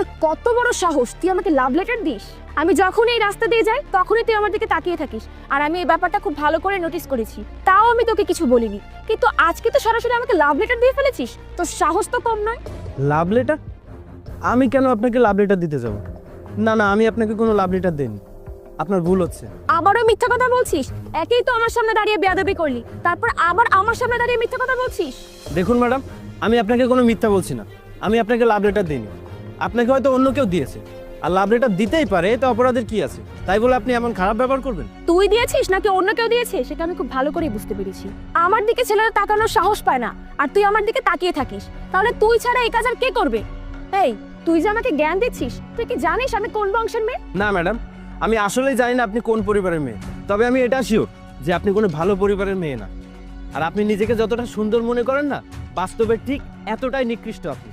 তোর কত বড় সাহস, তুই আমাকে লাভ লেটার দিস? আমি যখন এই রাস্তা দিয়ে যাই তখনই তুই আমার দিকে তাকিয়ে থাকিস, আর আমি এই ব্যাপারটা খুব ভালো করে নোটিস করেছি, তাও আমি তোকে কিছু বলিনি। কিন্তু আজকে তো সরাসরি আমাকে লাভ লেটার দিয়ে ফেলেছিস, তোর সাহস তো কম নয়। Love letter? আমি কেন আপনাকে লাভ লেটার দিতে যাব? না না, আমি আপনাকে কোনো লাভ লেটার দেইনি, আপনার ভুল হচ্ছে। আবারও মিথ্যা কথা বলছিস? একেই তো আমার সামনে দাঁড়িয়ে বেয়াদবি করলি, তারপর আবার আমার সামনে দাঁড়িয়ে মিথ্যা কথা বলছিস। দেখুন ম্যাডাম, আমি আপনাকে কোনো মিথ্যা বলছি না, আমি আপনাকে লাভ লেটার দিইনি। আপনাকে হয়তো অন্য কেউ দিয়েছে, আর লাভ লেটার দিতেই পারে, তো অপরাধের কি আছে? তাই বলে আপনি এমন খারাপ ব্যবহার করবেন? তুই দিয়েছিস নাকি অন্য কেউ দিয়েছে সেটা আমি খুব ভালো করেই বুঝতে পেরেছি। আমার দিকে ছেলেরা তাকানোর সাহস পায় না, আর তুই আমার দিকে তাকিয়ে থাকিস। তাহলে তুই ছাড়া এই কাজ আর কে করবে? এই, তুই যে আমাকে জ্ঞান দিচ্ছিস, তুই কি জানিস আমি কোন বংশের মেয়ে? না ম্যাডাম, আমি আসলেই জানি না আপনি কোন পরিবারের মেয়ে, তবে আমি এটা শিওর যে আপনি কোনো ভালো পরিবারের মেয়ে না। আর আপনি নিজেকে যতটা সুন্দর মনে করেন না, বাস্তবে ঠিক এতটাই নিকৃষ্ট আপনি।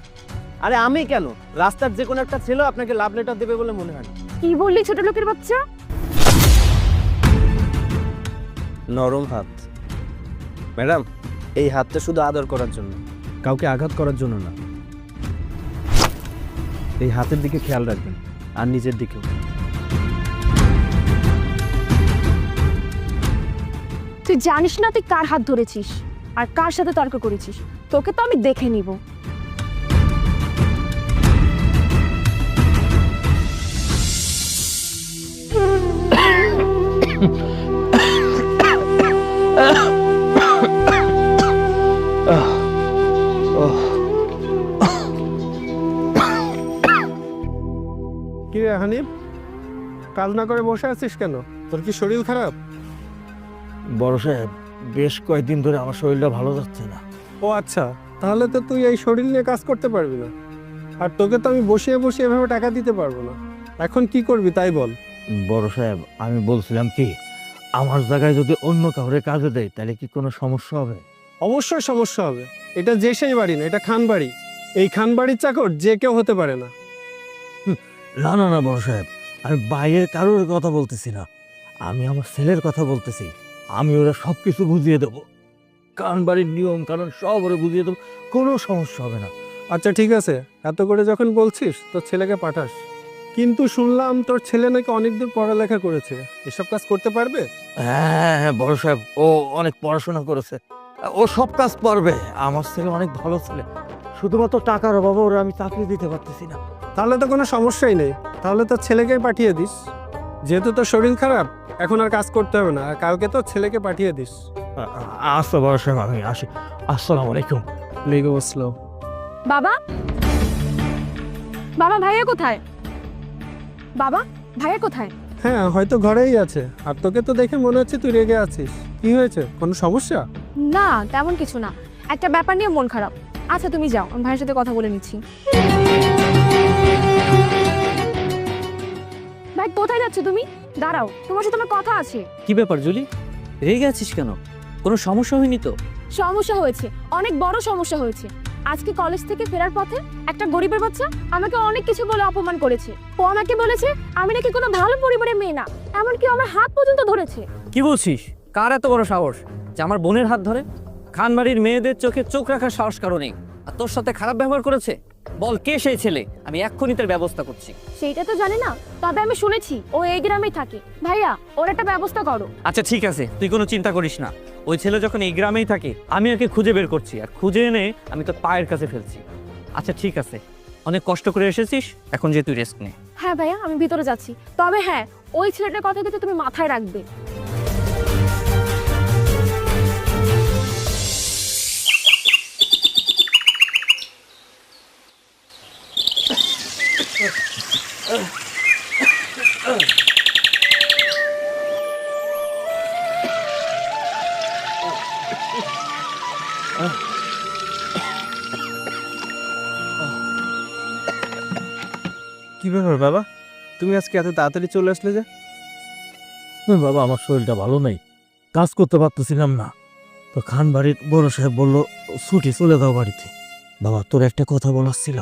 আরে আমি কেন, রাস্তার যে কোনো একটা ছেলে আপনাকে লাভ লেটার দেবে বলে মনে হয় না। কি বললি ছোট লোকের বাচ্চা? নরম হাত ম্যাডাম, এই হাতটা শুধু আদর করার জন্য, কাউকে আঘাত করার জন্য না। এই হাতের দিকে খেয়াল রাখবেন, আর নিজের দিকেও। তুই জানিস না তুই কার হাত ধরেছিস আর কার সাথে তর্ক করেছিস? তোকে তো আমি দেখে নিব। কি রে হানিফ, কাজ না করে বসে আছিস কেন? তোর কি শরীর খারাপ? বড় সাহেব, বেশ কয়েকদিন ধরে আমার শরীরটা ভালো যাচ্ছে না। ও আচ্ছা, তাহলে তো তুই এই শরীর নিয়ে কাজ করতে পারবি না। আর তোকে তো আমি বসিয়ে বসিয়ে এভাবে টাকা দিতে পারবো না। এখন কি করবি তাই বল। বড় সাহেব, আমি বলছিলাম কি, আমার জায়গায় যদি অন্য কাউরে কাজে দেয় তাহলে কি কোনো সমস্যা হবে? অবশ্যই সমস্যা হবে। এটা যে সেই বাড়ি না, এটা খান বাড়ি। এই খান বাড়ির চাকর যে কেউ হতে পারে না। না না না বড় সাহেব, আমি বাইরের কারোর কথা বলতেছি না, আমি আমার ছেলের কথা বলতেছি। আমি ওরা সব কিছু বুঝিয়ে দেবো, কারণ বাড়ির নিয়ম কারণ সব ওরা বুঝিয়ে দেবো, কোনো সমস্যা হবে না। আচ্ছা ঠিক আছে, এত করে যখন বলছিস তোর ছেলেকে পাঠাস। কিন্তু শুনলাম তোর ছেলে নাকি অনেক দূর পড়ালেখা করেছে, এসব কাজ করতে পারবে? হ্যাঁ হ্যাঁ বড় সাহেব, ও অনেক পড়াশোনা করেছে, ও সব কাজ পারবে। আমার ছেলে অনেক ভালো ছেলে, শুধুমাত্র টাকার অভাবে ওরা আমি চাকরি দিতে পারতেছি না। তাহলে তো কোনো সমস্যাই নেই, তাহলে তোর ছেলেকেই পাঠিয়ে দিস। যেহেতু তোর শরীর খারাপ, এখন আর কাজ করতে হবে না, আর কালকে তোর ছেলেকে পাঠিয়ে দিস। আচ্ছা বড় সাহেব, আমি আসি। আসসালামু আলাইকুম। ওয়ালাইকুম আসসালাম। বাবা, বাবা ভাইয়া কোথায়? বাবা, ভাইয়া কোথায়? হ্যাঁ, হয়তো ঘরেই আছে। আর তোকে তো দেখে মনে হচ্ছে তুই রেগে আছিস। কি হয়েছে, কোনো সমস্যা? না, তেমন কিছু না, একটা ব্যাপার নিয়ে মন খারাপ। আচ্ছা তুমি যাও, আমি ভাইয়ের সাথে কথা বলে নিচ্ছি। ভাই কোথায় যাচ্ছ তুমি? দাঁড়াও, তোমার সাথে আমার কথা আছে। কি ব্যাপার জুলি, রেগে আছিস কেন? কোনো সমস্যা হয়নি তো? সমস্যা হয়েছে, অনেক বড় সমস্যা হয়েছে। আজকে কলেজ থেকে ফেরার পথে একটা গরিবের বাচ্চা আমাকে অনেক কিছু বলে অপমান করেছে। ও আমাকে বলেছে আমি নাকি কোনো ভালো পরিবারের মেয়ে না, এমনকি আমার হাত পর্যন্ত ধরেছে। কি বলছিস? কার এত বড় সাহস যে আমার বোনের হাত ধরে? খানবাড়ির মেয়েদের চোখে চোখ রাখার সাহস কারণে আর তোর সাথে খারাপ ব্যবহার করেছে? বল কে সেই ছেলে, আমি এক্ষুনি তার ব্যবস্থা করছি। সেইটা তো জানি না, তবে আমি শুনেছি ও এই গ্রামেই থাকে। ভাইয়া, ওর একটা ব্যবস্থা করো। আচ্ছা ঠিক আছে, তুই কোনো চিন্তা করিস না। ওই ছেলে যখন এই গ্রামেই থাকে, আমি ওকে খুঁজে বের করছি, আর খুঁজে এনে আমি তোর পায়ের কাছে ফেলছি। আচ্ছা ঠিক আছে, অনেক কষ্ট করে এসেছিস, এখন যে তুই রেস্ট নে। হ্যাঁ ভাইয়া, আমি ভিতরে যাচ্ছি। তবে হ্যাঁ, ওই ছেলেটার কথা কিন্তু তুমি মাথায় রাখবে। কি ব্যাপার বাবা, তুমি আজকে এত তাড়াতাড়ি চলে আসলে যে? বাবা, আমার শরীরটা ভালো নেই, কাজ করতে পারতেছিলাম না, তো খান বাড়ির বড় সাহেব বললো ছুটি, চলে যাও বাড়িতে। বাবা, তোর একটা কথা বলার ছিল।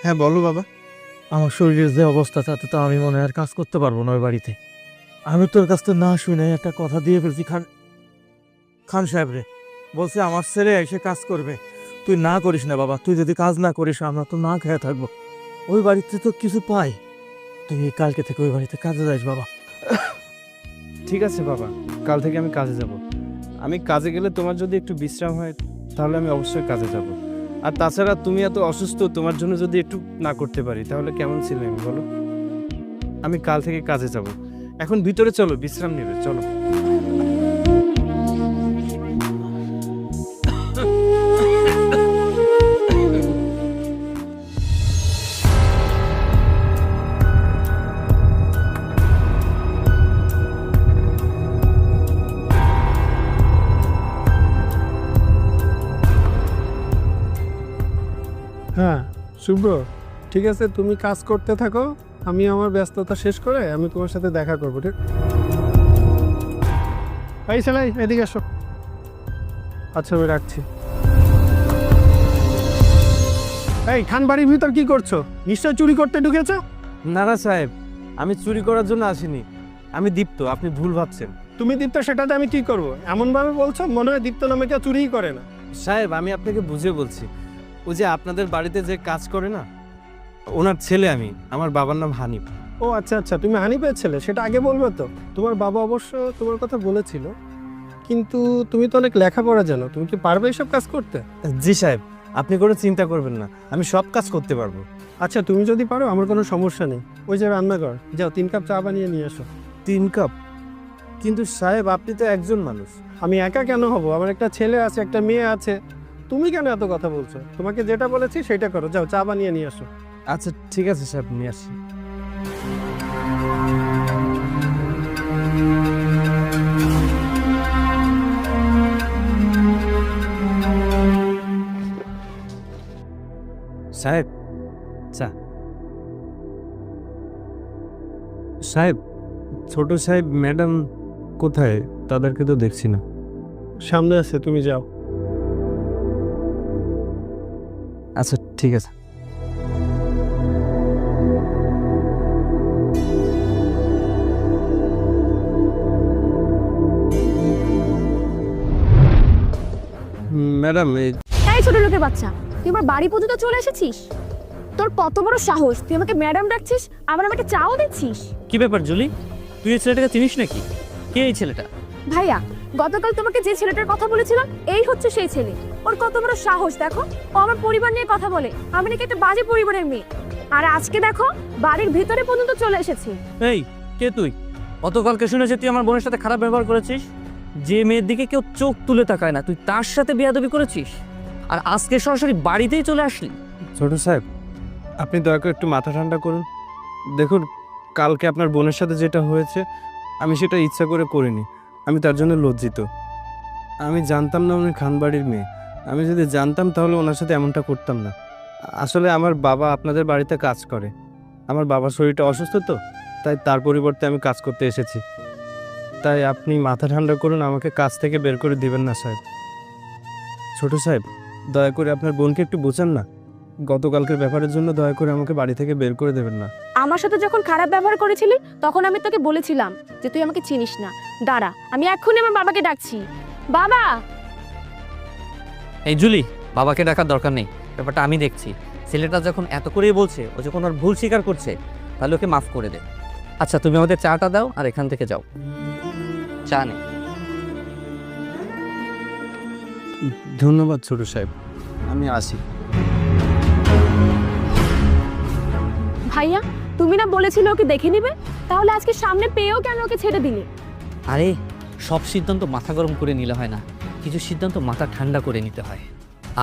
হ্যাঁ বলো বাবা। আমার শরীরের যে অবস্থা, তাতে তো আমি মনে হয় আর কাজ করতে পারবো না ওই বাড়িতে। আমি তোর কাছ থেকে না শুনে একটা কথা দিয়ে ফেলছি খান সাহেব রে। বলছে আমার ছেলে এসে কাজ করবে, তুই না করিস না বাবা। তুই যদি কাজ না করিস আমরা তো না খেয়ে থাকবো। ওই বাড়িতে তো কিছু পাই। তুই কালকে থেকে ওই বাড়িতে কাজে যাস বাবা। ঠিক আছে বাবা, কাল থেকে আমি কাজে যাব। আমি কাজে গেলে তোমার যদি একটু বিশ্রাম হয় তাহলে আমি অবশ্যই কাজে যাব। আর তাছাড়া তুমি এত অসুস্থ, তোমার জন্য যদি একটু না করতে পারি তাহলে কেমন ছিল আমি বলো? আমি কাল থেকে কাজে যাব। এখন ভিতরে চলো, বিশ্রাম নেবে, চলো। হ্যাঁ শুভ্র, ঠিক আছে, তুমি কাজ করতে থাকো, আমি আমার ব্যস্ততা শেষ করে আমি তোমার সাথে দেখা করবো, ঠিক? এই ছেলে, এদিকে আসো। আচ্ছা, আমি রাখছি। এই খান বাড়ির ভিতর কি করছো? নিশ্চয় চুরি করতে ঢুকেছো? না না সাহেব, আমি চুরি করার জন্য আসিনি। আমি দীপ্ত, আপনি ভুল ভাবছেন। তুমি দীপ্ত, সেটাতে আমি কি করবো? এমন ভাবে বলছো মনে হয় দীপ্ত নামে কেউ চুরিই করে না। সাহেব, আমি আপনাকে বুঝিয়ে বলছি। ওই যে আপনাদের বাড়িতে যে কাজ করে না, ওনার ছেলে আমি। আমার বাবার নাম হানিফ। ও আচ্ছা আচ্ছা, তুমি হানিফের ছেলে, সেটা আগে বলবে তো। তোমার বাবা অবশ্য তোমার কথা বলেছিল, কিন্তু তুমি তো অনেক লেখাপড়া জানো, তুমি কি পারবে এসব কাজ করতে? জি সাহেব, আপনি কোনো চিন্তা করবেন না, আমি সব কাজ করতে পারবো। আচ্ছা, তুমি যদি পারো আমার কোনো সমস্যা নেই। ওই যে রান্নাঘর, যাও 3 কাপ চা বানিয়ে নিয়ে আসো। 3 কাপ? কিন্তু সাহেব, আপনি তো একজন মানুষ। আমি একা কেন হব? আমার একটা ছেলে আছে, একটা মেয়ে আছে। তুমি কেন এত কথা বলছো? তোমাকে যেটা বলেছি সেটা করো, যাও চা বানিয়ে নিয়ে আসো। আচ্ছা ঠিক আছে সাহেব, নিয়ে আসি। সাহেব, চা। সাহেব, ছোট সাহেব ম্যাডাম কোথায়? তাদেরকে তো দেখছি না। সামনে আছে, তুমি যাও। আচ্ছা ঠিক আছে। ম্যাডাম, এই ছোট লোকের বাচ্চা, তুই আমার বাড়ি পর্যন্ত চলে এসেছিস? তোর কত বড় সাহস, তুই আমাকে ম্যাডাম ডাকছিস, আবার আমাকে চাও দিচ্ছিস? কি ব্যাপার জুলি, তুই এই ছেলেটাকে চিনিস নাকি? কে এই ছেলেটা? ভাইয়া, গতকাল তোমাকে যে ছেলেটার কথা বলেছিলাম, এই হচ্ছে সেই ছেলে। ওর কত বড় সাহস দেখো, ও আমার পরিবার নিয়ে কথা বলে। আমি নাকি একটা বাজে পরিবারের মেয়ে, আর আজকে দেখো বাড়ির ভিতরে পর্যন্ত চলে এসেছে। এই, কে তুই? গতকালকে শুনেছি তুই আমার বোনের সাথে খারাপ ব্যবহার করেছিস। যে মেয়ের দিকে কেউ চোখ তুলে তাকায় না, তুই তার সাথে বেয়াদবি করেছিস, আর আজকে সরাসরি বাড়িতেই চলে আসলি। ছোট সাহেব, আপনি দয়া করে একটু মাথা ঠান্ডা করুন। দেখুন, কালকে আপনার বোনের সাথে যেটা হয়েছে, আমি সেটা ইচ্ছা করে করিনি। আমি তার জন্য লজ্জিত। আমি জানতাম না উনি খানবাড়ির মেয়ে। আমি যদি জানতাম তাহলে ওনার সাথে এমনটা করতাম না। আসলে আমার বাবা আপনাদের বাড়িতে কাজ করে। আমার বাবার শরীরটা অসুস্থ, তো তাই তার পরিবর্তে আমি কাজ করতে এসেছি। তাই আপনি মাথা ঠান্ডা করুন, আমাকে কাজ থেকে বের করে দিবেন না সাহেব। ছোট সাহেব, দয়া করে আপনার বোনকে একটু বোঝান না। গতকালকের ব্যাপারের জন্য দয়া করে আমাকে বাড়ি থেকে বের করে দেবেন না। আমার সাথে যখন খারাপ ব্যবহার করেছিলি, তখন আমি তোকে বলেছিলাম যে তুই আমাকে চিনিস না। দাঁড়া, আমি এক্ষুনি আমার বাবাকে ডাকছি। বাবা! এই জুলি, বাবাকে ডাকার দরকার নেই, ব্যাপারটা আমি দেখছি। ছেলেটা যখন এত করেই বলছে, ও যখন ওর ভুল স্বীকার করছে, তাহলে ওকে মাফ করে দে। আচ্ছা, তুমি আমাদের চাটা দাও আর এখান থেকে যাও। চা নে। ধন্যবাদ ছোট সাহেব, আমি আসি। ভাইয়া, তুমি না বলেছিলে ওকে দেখে নিবে? তাহলে আজকে সামনে পেয়েও কেন ওকে ছেড়ে দিলে? আরে, সব সিদ্ধান্ত মাথা গরম করে নিলে হয় না, কিছু সিদ্ধান্ত মাথা ঠান্ডা করে নিতে হয়।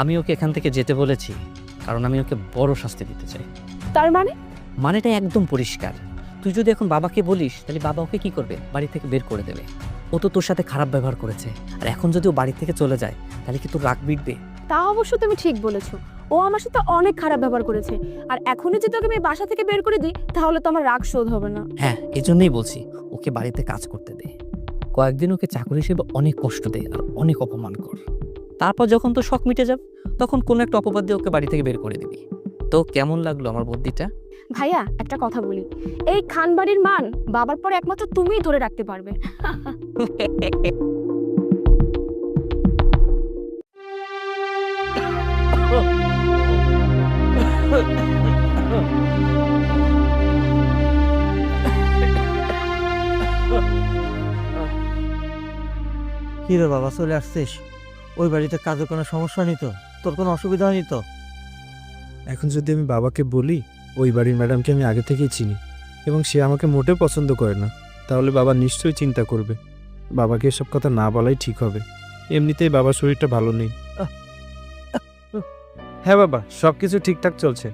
আমি ওকে এখান থেকে যেতে বলেছি, কারণ আমি ওকে বড় শাস্তি দিতে চাই। তার মানে? মানেটা একদম পরিষ্কার। তুই যদি এখন বাবাকে বলিস, তাহলে বাবা ওকে কি করবে? বাড়ি থেকে বের করে দেবে। ও তো তোর সাথে খারাপ ব্যবহার করেছে, আর এখন যদি ও বাড়ি থেকে চলে যায়, তাহলে কি তোর রাগ মিটবে? তা অবশ্য তুমি ঠিক বলেছো, ও আমার সাথে অনেক খারাপ ব্যবহার করেছে, আর এখনই যদি ওকে আমি বাসা থেকে বের করে দিই, তাহলে তো আমার রাগ শোধ হবে না। হ্যাঁ, এজন্যই বলছি ওকে বাড়িতে কাজ করতে দে। কয়েকদিন ওকে চাকরি হিসেবে অনেক কষ্ট দে আর অনেক অপমান কর। তারপর যখন তো শখ মিটে যাবে, তখন কোনো একটা অপবাদ দিয়ে ওকে বাড়ি থেকে বের করে দিবি। তো কেমন লাগলো আমার বুদ্ধিটা? ভাইয়া, একটা কথা বলি, এই খানবাড়ির মান বাবার পর একমাত্র তুমিই ধরে রাখতে পারবে। কি রে বাবা, চলে আসছিস? ওই বাড়িতে কাজের কোনো সমস্যা নেই তো? তোর কোনো অসুবিধা হয়নি তো? এখন যদি আমি বাবাকে বলি ওই বাড়ির ম্যাডামকে আমি আগে থেকেই চিনি এবং সে আমাকে মোটেও পছন্দ করে না, তাহলে বাবা নিশ্চয়ই চিন্তা করবে। বাবাকে এসব কথা না বলাই ঠিক হবে। এমনিতেই বাবার শরীরটা ভালো নেই। হ্যাঁ বাবা, সব কিছু ঠিকঠাক চলছে।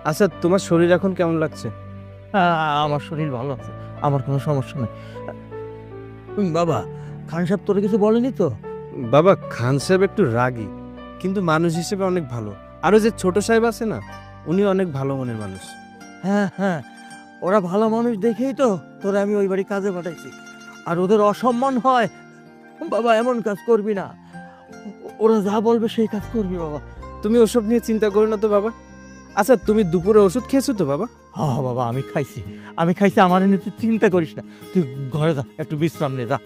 আচ্ছা, তোমার শরীর এখন কেমন লাগছে? আমার শরীর ভালো আছে, আমার কোনো সমস্যা নেই। বাবা, খান সাহেব তোর কিছু বলেনি তো? বাবা, খান সাহেব একটু রাগী, কিন্তু মানুষ হিসেবে অনেক ভালো। আরও যে ছোট সাহেব আছে না, উনি অনেক ভালো মনের মানুষ। হ্যাঁ হ্যাঁ, ওরা ভালো মানুষ দেখেই তো তোরা আমি ওই বাড়ি কাজে পাঠাইছি। আর ওদের অসম্মান হয় বাবা, এমন কাজ করবি না। ওরা যা বলবে সেই কাজ করবি বাবা। তুমি ওসব নিয়ে চিন্তা করো না তো বাবা। আচ্ছা, তুমি দুপুরে ওষুধ খেয়েছো তো বাবা? হ্যাঁ বাবা, আমি খাইছি। আমার নিয়ে তুই চিন্তা করিস না। তুই ঘরে যা, একটু বিশ্রাম নে, যা।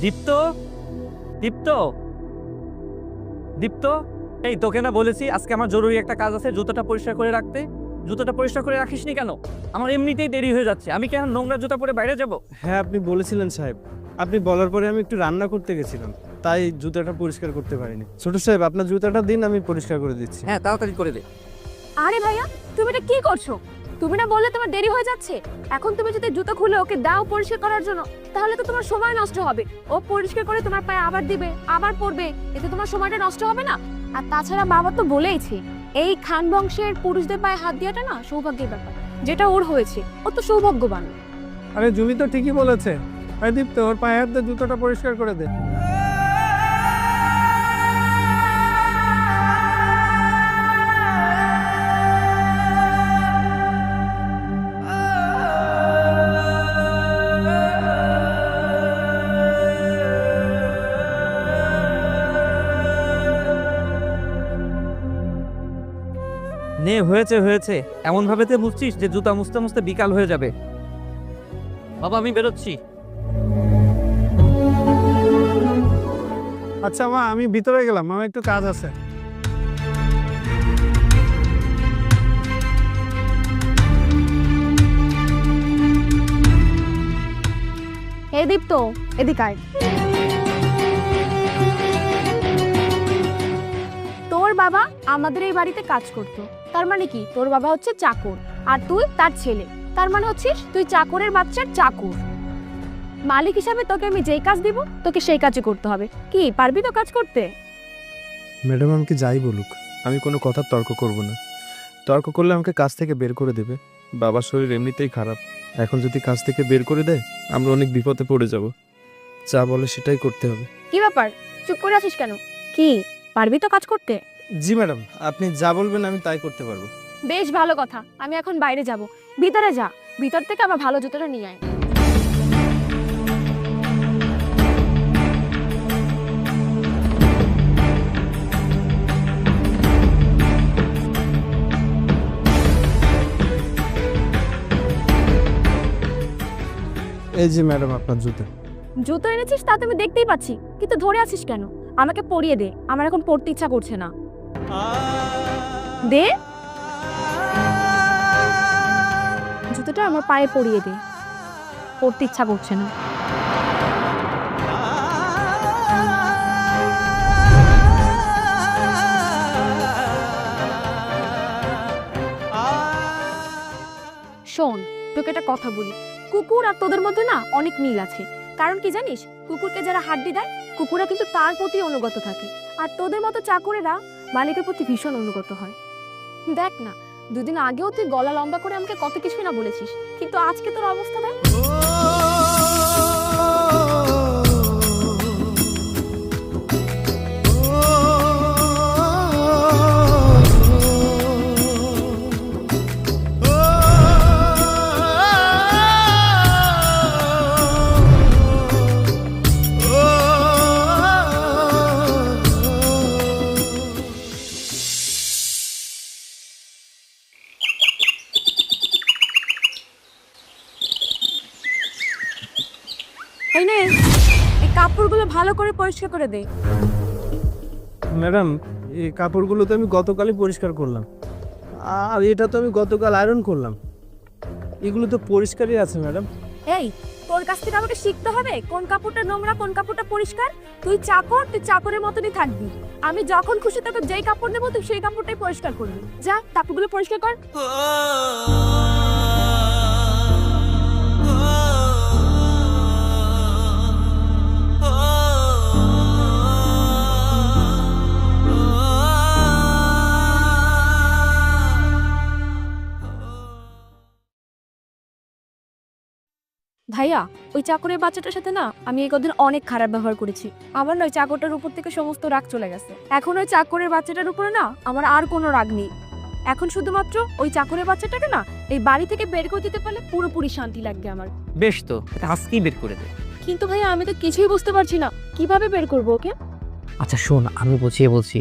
দীপ্ত, দীপ্ত, দীপ্ত, এই তোকে না বলেছি আজকে আমার জরুরি একটা কাজ আছে, জুতোটা পরিষ্কার করে রাখতে। জুতোটা পরিষ্কার করে রাখিসনি কেন? আমার এমনিতেই দেরি হয়ে যাচ্ছে, আমি কেন নোংরা জুতা পরে বাইরে যাব? হ্যাঁ, আপনি বলেছিলেন সাহেব। আপনি বলার পরে আমি একটু রান্না করতে গেছিলাম, তাই জুতাটা পরিষ্কার করতে পারিনি। ছোট সাহেব, আপনার জুতাটা দিন, আমি পরিষ্কার করে দিচ্ছি। হ্যাঁ, তাড়াতাড়ি করে দে। আরে ভাইয়া, তুমি এটা কি করছো? তুমি না বললে তোমার দেরি হয়ে যাচ্ছে? এখন তুমি যদি জুতো খুলে ওকে দাও পরিষ্কার করার জন্য, তাহলে তো তোমার সময় নষ্ট হবে। ও পরিষ্কার করে তোমার পায়ে আবার দিবে, আবার পরবে, এতে তোমার সময়টা নষ্ট হবে না? আর তাছাড়া বাবা তো বলেইছে, এই খান বংশের পুরুষদের পায়ে হাত দেওয়াটা না সৌভাগ্যের ব্যাপার। যেটা ওর হয়েছে, ও তো সৌভাগ্যবান। আরে জুমি তো ঠিকই বলেছে। আরে দীপ্ত, ওর পায়ে হাত দিয়ে জুতোটা পরিষ্কার করে দে। নে, হয়েছে হয়েছে। এমন ভাবে তে মুছছিস যে জুতা মুছতে মুছতে বিকাল হয়ে যাবে। বাবা, আমি বেরোচ্ছি। আচ্ছা মা, আমি ভিতরে গেলাম, আমার একটু কাজ আছে। হে দীপ্ত, এদিকে আয়। তোর বাবা আমাদের এই বাড়িতে কাজ করতো, তার মানে কি তোর বাবা হচ্ছে চাকর আর তুই তার ছেলে। তার মানে হচ্ছিস তুই চাকরের বাচ্চার চাকর। মালিক হিসাবে তোকে আমি যেই কাজ দিব তোকে সেই কাজই করতে হবে। কি পারবি তো কাজ করতে? ম্যাডাম আমাকে যাই বলুক, আমি কোনো কথা তর্ক করব না। তর্ক করলে আমাকে কাজ থেকে বের করে দেবে। বাবার শরীর এমনিতেই খারাপ, এখন যদি কাজ থেকে বের করে দেয় আমরা অনেক বিপদে পড়ে যাব। যা বলে সেটাই করতে হবে। কি ব্যাপার, চুপ করে আছিস কেন? কি পারবি তো কাজ করতে? জি ম্যাডাম, আপনি যা বলবেন আমি তাই করতে পারবো। বেশ ভালো কথা, আমি এখন বাইরে যাব। ভিতরে যা, ভিতর থেকে আমার ভালো জুতোটা নিয়ে আয়। এই যে ম্যাডাম আপনার জুতো। জুতো এনেছিস তা তুমি দেখতেই পাচ্ছি, কিন্তু ধরে আছিস কেন? আমাকে পরিয়ে দে, আমার এখন পরতে ইচ্ছা করছে না। দে জুতোটা আমার পায়ে পরিয়ে দে, পরতে ইচ্ছা করছে না। শোন, তোকে একটা কথা বলি, কুকুর আর তোদের মধ্যে না অনেক মিল আছে। কারণ কি জানিস, কুকুরকে যারা হাড্ডি দেয় কুকুররা কিন্তু তার প্রতি অনুগত থাকে, আর তোদের মতো চাকরেরা মালিকের প্রতি ভীষণ অনুগত হয়। দেখ না, দুদিন আগেও তুই গলা লম্বা করে আমাকে কত কিছুই না বলেছিস, কিন্তু আজকে তোর অবস্থা দেখ। এই নে, এই কাপড়গুলো ভালো করে পরিষ্কার করে দে। ম্যাডাম, এই কাপড়গুলো তো আমি গতকালই পরিষ্কার করলাম, আর এটা তো আমি গতকাল আয়রন করলাম। এগুলো তো পরিষ্কারই আছে ম্যাডাম। এই, তোর কাছ থেকে আমাকে শিখতে হবে কোন কাপড়টা নোংরা কোন কাপড়টা পরিষ্কার। তুই চাকর, তুই চাকরের মতনই থাকবি। আমি যখন খুশি তোকে যেই কাপড় দেবো তুই সেই কাপড়টাই পরিষ্কার করবি। যা, কাপড়গুলো পরিষ্কার কর। ভাইয়া, ওই চাকরের বাচ্চাটার সাথে না আমি এই কদিন অনেক খারাপ ব্যবহার করেছি। আমার না ওই চাকরটার উপর থেকে সমস্ত রাগ চলে গেছে। এখন ওই চাকরের বাচ্চাটার উপরে না আমার আর কোনো রাগ নেই। এখন শুধুমাত্র ওই চাকরের বাচ্চাটাকে না এই বাড়ি থেকে বের করে দিতে পারলে পুরোপুরি শান্তি লাগবে আমার। বেশ, তো আজকেই বের করে দে। কিন্তু ভাইয়া আমি তো কিছুই বুঝতে পারছি না কিভাবে বের করবো ওকে। আচ্ছা শোন, আমি বুঝিয়ে বলছি।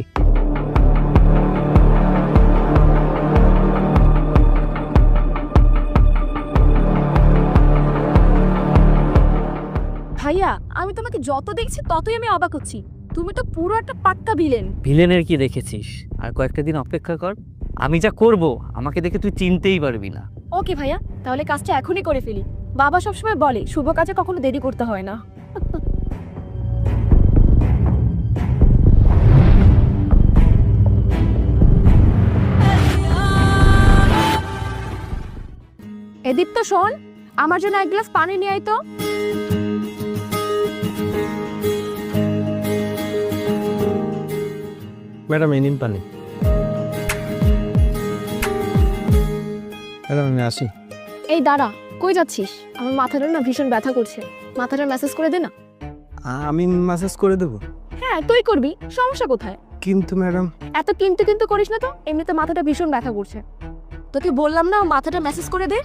ভাইয়া, আমি তোমাকে যত দেখছি ততই আমি অবাক হচ্ছি। তুমি তো পুরো একটা পাক্কা ভিলেন। ভিলেনের কি দেখেছিস? আর কয়েকটা দিন অপেক্ষা কর, আমি যা করব আমাকে দেখে তুই চিনতেই পারবি না। ওকে ভাইয়া, তাহলে কাজটা এখনই করে ফেলি। বাবা সবসময় বলে শুভ কাজে কখনো দেরি করতে হয় না। এদীপ্ত শোন, আমার জন্য এক গ্লাস পানি নিয়ে আয় তো। ম্যাডাম, এই নিন পানি। ম্যাডাম, আমি আসি। এই দাঁড়া, কই যাচ্ছিস? আমার মাথাটা না ভীষণ ব্যথা করছে, মাথাটা ম্যাসেজ করে দে না। আমি ম্যাসেজ করে দেবো। হ্যাঁ তুই করবি, সমস্যা কোথায়? কিন্তু ম্যাডাম, এত কিন্তু কিন্তু করিস না তো, এমনিতে মাথাটা ভীষণ ব্যথা করছে। তোকে বললাম না মাথাটা ম্যাসেজ করে দে।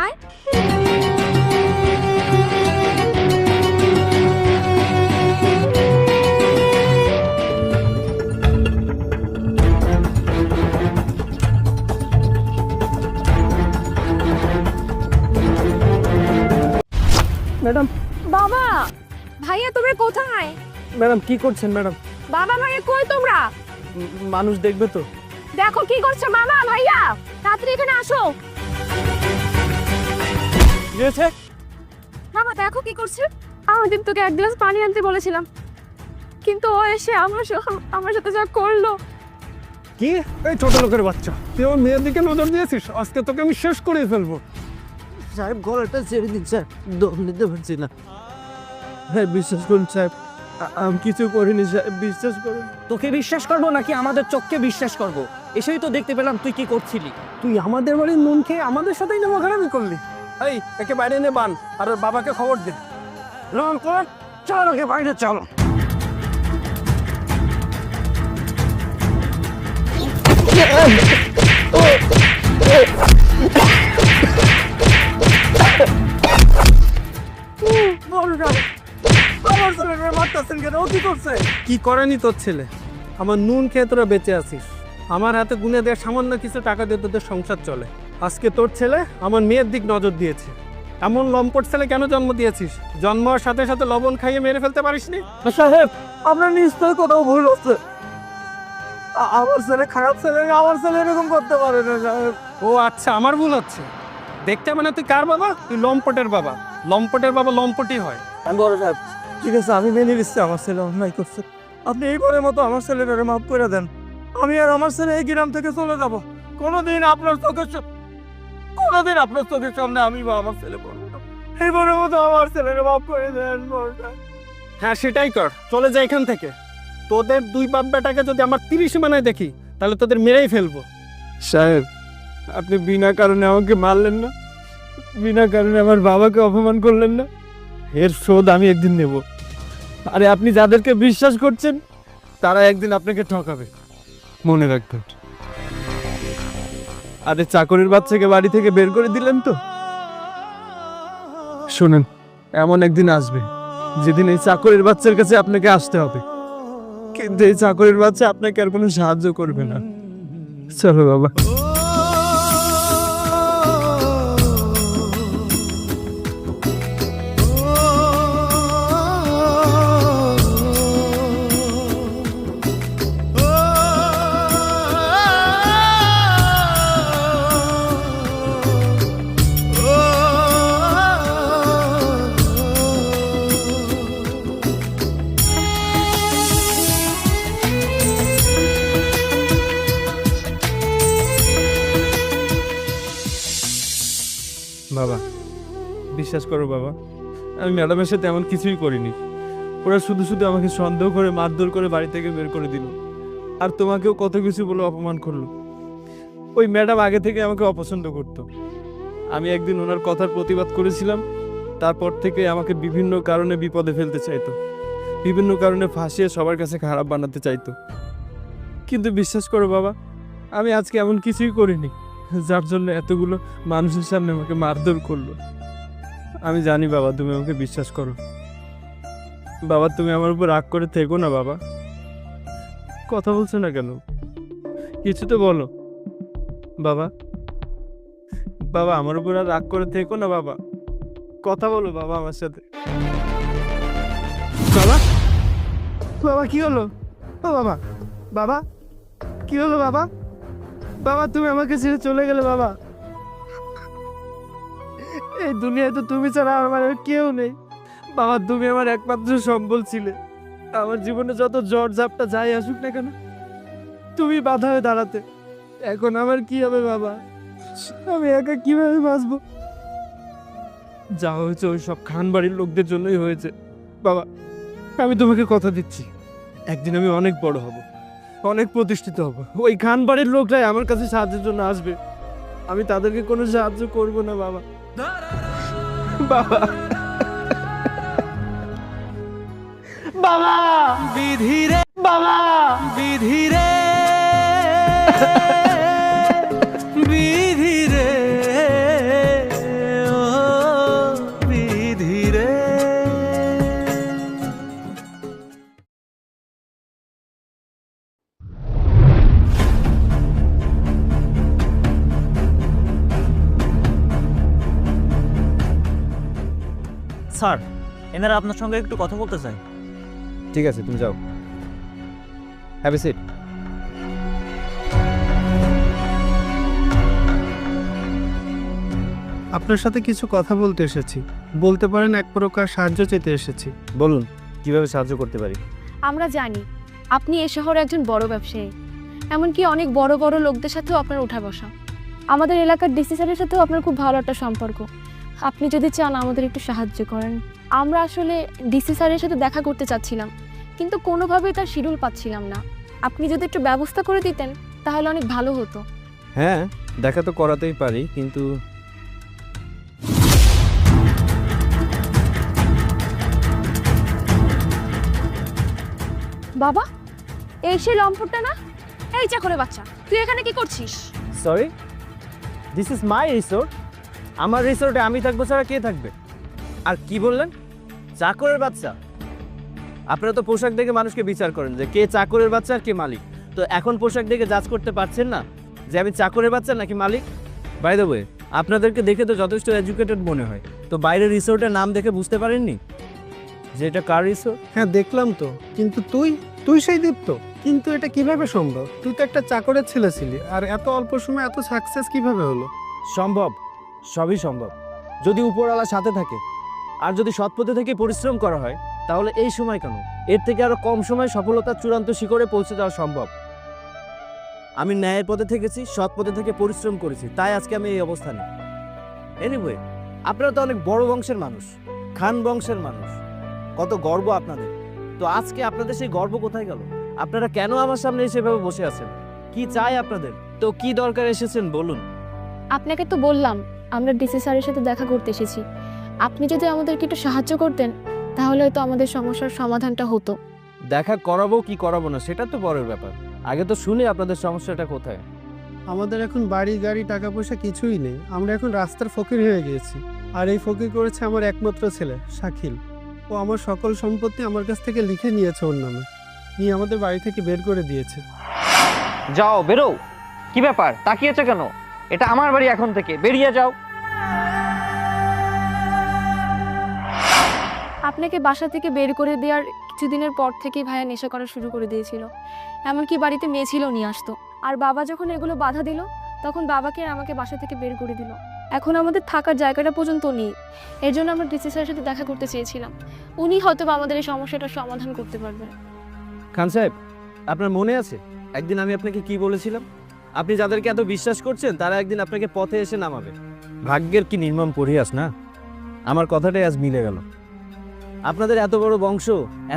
আয়। ম্যাডাম, বাবা, ভাইয়া তোমরা কোথায়? ম্যাডাম কি করছেন ম্যাডাম? বাবা ভাইয়া কই তোমরা? মানুষ দেখবে তো। দেখো কি করছে মামা ভাইয়া, তাড়াতাড়ি এখানে আসো। গিয়েছে মামা দেখো কি করছে। আমি দিন তোকে এক গ্লাস পানি আনতে বলেছিলাম, কিন্তু ও এসে আমার সাথে যা করলো। কি? এই ছোট লোকের বাচ্চা, তুই আমার মেয়ের দিকে নজর দিয়েছিস? আজকে তোকে আমি শেষ করে ফেলবো। সাহেব, গলাটা ছেড়ে দিন সাহেব, দম নিতে পারছি না। হ্যাঁ বিশ্বাস করুন সাহেব, আমি কিছু করিনি সাহেব, বিশ্বাস করুন। তোকে বিশ্বাস করব নাকি আমাদের চোখকে বিশ্বাস করব? এসেই তো দেখতে পেলাম তুই কি করছিলি। তুই আমাদের বাড়ির নুন খেয়ে আমাদের সাথেই নেমা খারাপি করলি। এই, একে বাইরে নে বান, আর ওর বাবাকে খবর দে। চল ওকে বাইরে চল। কি করেনি তোর ছেলে? আমার নুন খেয়ে তোরা বেঁচে আছিস। আমার হাতে গুনে দেওয়া সামান্য কিছু টাকা দিয়ে তোদের সংসার চলে। আজকে তোর ছেলে আমার মেয়ের দিক নজর দিয়েছে। এমন লম্পট ছেলে কেন জন্ম দিয়েছিস? জন্ম হওয়ার সাথে সাথে লবণ খাইয়ে মেরে ফেলতে পারিসনি? সাহেব, আপনার নিশ্চয় কোথাও ভুল হচ্ছে। আমার ছেলে খারাপ ছেলে, আমার ছেলে এরকম করতে পারে না সাহেব। ও আচ্ছা, আমার ভুল হচ্ছে। দেখতে মানে তুই কার বাবা? তুই লম্পটের বাবা। লম্পটের বাবা লম্পটই হয়। আমি বড় সাহেব, ঠিক আছে, আমি মেনে নিচ্ছি আমার ছেলে অন্যায় করছে। আপনি এইবারের মতো আমার ছেলেটারে মাফ করে দেন। আমি আর আমার ছেলে এই গ্রাম থেকে চলে যাব। কোনোদিন আপনার চোখের সামনে আমি বা আমার ছেলে পড়বো না। এইবারের মতো আমার ছেলেরে মাফ করে দেন বড় সাহেব। হ্যাঁ সেটাই কর, চলে যা এখান থেকে। তোদের দুই বাপ বেটাকে যদি আমার 30 সীমানায় দেখি তাহলে তোদের মেরেই ফেলবো। সাহেব, আপনি বিনা কারণে আমাকে মারলেন না, বিনা কারণে আমার বাবাকে অপমান করলেন না, এর শোধ আমি একদিন নেব। আরে আপনি যাদেরকে বিশ্বাস করছেন তারা একদিন আপনাকে ঠকাবে, মনে রাখবেন। আরে চাকরির বাচ্চাকে বাড়ি থেকে বের করে দিলেন তো। শোনেন, এমন একদিন আসবে যেদিন এই চাকরির বাচ্চার কাছে আপনাকে আসতে হবে, কিন্তু এই চাকরির বাচ্চা আপনাকে আর কোনো সাহায্য করবে না। চলো বাবা। বিশ্বাস করো বাবা, আমি ম্যাডামের সাথে এমন কিছুই করিনি। ওরা শুধু শুধু আমাকে সন্দেহ করে মারধর করে বাড়ি থেকে বের করে দিল, আর তোমাকেও কত কিছু বলে অপমান করলো। ওই ম্যাডাম আগে থেকে আমাকে অপছন্দ করতো। আমি একদিন ওনার কথার প্রতিবাদ করেছিলাম, তারপর থেকে আমাকে বিভিন্ন কারণে বিপদে ফেলতে চাইতো, বিভিন্ন কারণে ফাঁসিয়ে সবার কাছে খারাপ বানাতে চাইতো। কিন্তু বিশ্বাস করো বাবা, আমি আজকে এমন কিছুই করিনি যার জন্য এতগুলো মানুষের সামনে আমাকে মারধর করলো। আমি জানি বাবা, তুমি আমাকে বিশ্বাস করো। বাবা, তুমি আমার উপর রাগ করে থেকো না বাবা। কথা বলছো না কেন? কিছু তো বলো বাবা। বাবা, আমার উপর আর রাগ করে থেকো না বাবা, কথা বলো বাবা আমার সাথে। বাবা, বাবা কি হলো? ও বাবা, বাবা কি হলো বাবা? বাবা, তুমি আমাকে ছেড়ে চলে গেলে বাবা। এই দুনিয়ায় তো তুমি ছাড়া আমার আর কেউ নেই বাবা। তুমি আমার একমাত্র সম্বল ছিলে। আমার জীবনে যত ঝড় ঝাপটা যাই আসুক না কেন, তুমি বাধা হয়ে দাঁড়াতে। এখন আমার কি হবে বাবা? আমি একা কিভাবে বাঁচবো? যা হয়েছে ওই সব খান বাড়ির লোকদের জন্যই হয়েছে বাবা। আমি তোমাকে কথা দিচ্ছি, একদিন আমি অনেক বড় হব, অনেক প্রতিষ্ঠিত হব। ওই খান বাড়ির লোকরাই আমার কাছে সাহায্যের জন্য আসবে। আমি তাদেরকে কোনো সাহায্য করব না বাবা। বাবা, বাবা, বিধিরে বাবা, বিধিরে বিধিরে ও বিধিরে। স্যার, এনারা আপনার সঙ্গে একটু কথা বলতে চাই। ঠিক আছে, তুমি যাও। Have a seat. আপনার সাথে কিছু কথা বলতে এসেছি, বলতে পারেন এক প্রকার সাহায্য চেতে এসেছি। বলুন, কিভাবে সাহায্য করতে পারি? আমরা জানি আপনি এ শহরে একজন বড় ব্যবসায়ী, এমনকি অনেক বড় বড় লোকদের সাথেও আপনার ওঠা বসা। আমাদের এলাকার ডিসি স্যারের সাথেও আপনার খুব ভালো একটা সম্পর্ক। আপনি যদি চান আমাদের একটু সাহায্য করেন। আমরা আসলে ডিসি স্যারের সাথে দেখা করতে চাচ্ছিলাম, কিন্তু কোনোভাবেই তার শিডিউল পাচ্ছিলাম না। আপনি যদি একটু ব্যবস্থা করে দিতেন তাহলে অনেক ভালো হতো। হ্যাঁ, দেখা তো করাতেই পারি, কিন্তু বাবা, এই সেই লম্পটটা না? এই চাকরের বাচ্চা, তুই এখানে কি করছিস? Sorry, this is my resort. আমার রিসোর্টে আমি থাকবো ছাড়া কে থাকবে? আর কি বললেন, চাকরের বাচ্চা? আপনারা তো পোশাক দেখে মানুষকে বিচার করেন যে কে চাকরের বাচ্চা আর কে মালিক। তো এখন পোশাক দেখে জাজ করতে পারছেন না যে আমি চাকরের বাচ্চা নাকি মালিক? বাই দ্য ওয়ে, আপনাদেরকে দেখে তো যথেষ্ট এডুকেটেড মনে হয়, তো বাইরের রিসোর্টের নাম দেখে বুঝতে পারেননি যে এটা কার রিসোর্ট? হ্যাঁ দেখলাম তো, কিন্তু তুই সেই দীপ্ত? কিন্তু এটা কিভাবে সম্ভব? তুই তো একটা চাকরের ছেলে ছিলি, আর এত অল্প সময় এত সাকসেস কিভাবে হলো? সম্ভব, সবই সম্ভব যদি উপরওয়ালার সাথে থাকে। আর যদি সৎ পথে থেকে পরিশ্রম করা হয় তাহলে এই সময় কেন, এর থেকে আরো কম সময় সফলতার চূড়ান্ত শিখরে পৌঁছে যাওয়া সম্ভব। আমি ন্যায়ের পথে থেকেছি, সৎ পথে থেকে পরিশ্রম করেছি, তাই আজকে আমি এই অবস্থানে। এনিওয়ে, আপনারা তো অনেক বড় বংশের মানুষ, খান বংশের মানুষ, কত গর্ব আপনাদের। তো আজকে আপনাদের সেই গর্ব কোথায় গেল? আপনারা কেন আমার সামনে এসে এভাবে বসে আছেন? কি চাই আপনাদের? তো কি দরকার এসেছেন বলুন। আপনাকে তো বললাম আমরা ডিসি স্যারের সাথে দেখা করতে এসেছি। আপনি যদি আমাদেরকে একটু সাহায্য করতেন তাহলে হয়তো আমাদের সমস্যার সমাধানটা হতো। দেখা করাবো কি করাবো না সেটা তো পরের ব্যাপার, আগে তো শুনি আপনাদের সমস্যাটা কোথায়। আমাদের এখন বাড়ি গাড়ি টাকা পয়সা কিছুই নেই, আমরা এখন রাস্তার ফকির হয়ে গিয়েছি। আর এই ফকির করেছে আমার একমাত্র ছেলে শাকিল। ও আমার সকল সম্পত্তি আমার কাছ থেকে লিখে নিয়েছে ওর নামে, নিয়ে আমাদের বাড়ি থেকে বের করে দিয়েছে। যাও, বেরো। কি ব্যাপার, তাকিয়েছো কেন? এটা আমার বাড়ি, এখন থেকে বেরিয়ে যাও। আপনাকে বাসা থেকে বের করে দেওয়ার কিছুদিনের পর থেকেই ভাইয়া নেশা করা শুরু করে দিয়েছিল, এমনকি বাড়িতে মেয়ে ছিল নিয়ে আসতো। আর বাবা যখন এগুলো বাধা দিল তখন বাবাকে আর আমাকে বাসা থেকে বের করে দিল। এখন আমাদের থাকার জায়গাটা পর্যন্ত নেই। এর জন্য আমরা ডিসি স্যারের সাথে দেখা করতে চেয়েছিলাম, উনি হয়তো আমাদের এই সমস্যাটার সমাধান করতে পারবেন। খান সাহেব, আপনার মনে আছে একদিন আমি আপনাকে কি বলেছিলাম? আপনি যাদেরকে এত বিশ্বাস করছেন তারা একদিন আপনাকে পথে এসে নামাবে। ভাগ্যের কি নির্মম পরিহাস না? আমার কথাটাই আজ মিলে গেল। আপনাদের এত বড় বংশ,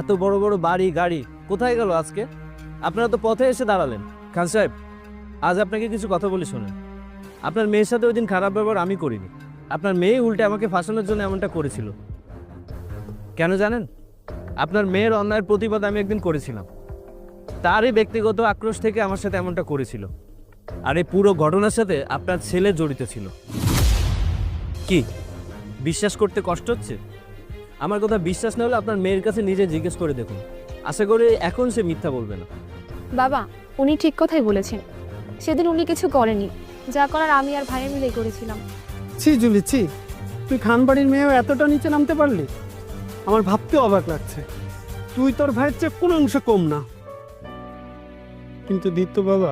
এত বড় বড় বাড়ি গাড়ি কোথায় গেল আজকে? আপনারা তো পথে এসে দাঁড়ালেন। খান সাহেব, আজ আপনাকে কিছু কথা বলি শোনেন। আপনার মেয়ের সাথে ওই দিন খারাপ ব্যবহার আমি করিনি, আপনার মেয়ে উল্টে আমাকে ফাঁসানোর জন্য এমনটা করেছিল। কেন জানেন? আপনার মেয়ের অন্যায়ের প্রতিবাদ আমি একদিন করেছিলাম, তারই ব্যক্তিগত আক্রোশ থেকে আমার সাথে এমনটা করেছিল। আর এই পুরো ঘটনার সাথে আপনার ছেলে জড়িত ছিল। কি বিশ্বাস করতে কষ্ট হচ্ছে? আমার কথা বিশ্বাস না হলে আপনার মেয়ের কাছে নিজে জিজ্ঞেস করে দেখুন। আশা করি এখন সে মিথ্যা বলবে না। বাবা, উনি ঠিক কথাই বলেছেন। সেদিন উনি কিছু করেনি, যা করার আমি আর ভাইয়া মিলেই করেছিলাম। ছি জুলি ছি, তুই খানবাড়ির মেয়েও এতটা নিচে নামতে পারলি? আমার ভাবতে অবাক লাগছে। তুই তোর ভাইয়ের চেয়ে কোনো অংশ কম না। কিন্তু দীপ্ত বাবা,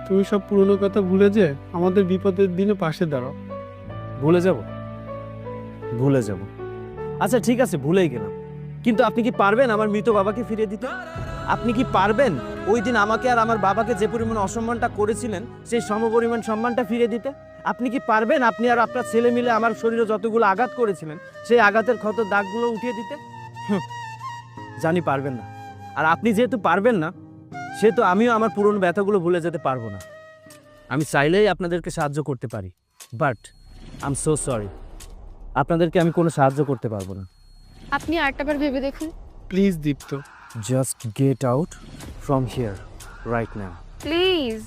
তুমি সব পুরনো কথা ভুলে যে আমাদের বিপদের দিনে পাশে দাঁড়াও। ভুলে যাব, ভুলে যাব। আচ্ছা ঠিক আছে, ভুলেই গেলাম। কিন্তু আপনি কি পারবেন আমার মৃত বাবাকে ফিরিয়ে দিতে? আপনি কি পারবেন ওই দিন আমাকে আর আমার বাবাকে যে পরিমাণ অসম্মানটা করেছিলেন সেই সমপরিমাণ সম্মানটা ফিরিয়ে দিতে? আপনি কি পারবেন আপনি আর আপনার ছেলে মিলে আমার শরীরে যতগুলো আঘাত করেছিলেন সেই আঘাতের ক্ষত দাগগুলো উঠিয়ে দিতে? জানি পারবেন না। আর আপনি যেহেতু পারবেন না, সেহেতু আমিও আমার পুরনো ব্যথাগুলো ভুলে যেতে পারবো না। আমি চাইলেই আপনাদেরকে সাহায্য করতে পারি, but I am so sorry, আপনাদেরকে আমি কোনো সাহায্য করতে পারবো না। আপনি আরেকটাবার ভেবে দেখুন please Dipto. Just get out from here right now. Please.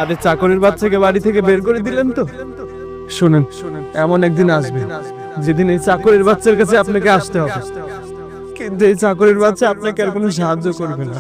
আরে চাকরির বাচ্চাকে বাড়ি থেকে বের করে দিলেন তো? শুনেন, এমন একদিন আসবে যেদিন এই চাকরির বাচ্চার কাছে আপনাকে আসতে হবে, কিন্তু এই চাকরির বাচ্চা আপনাকে আর কোনো সাহায্য করবে না।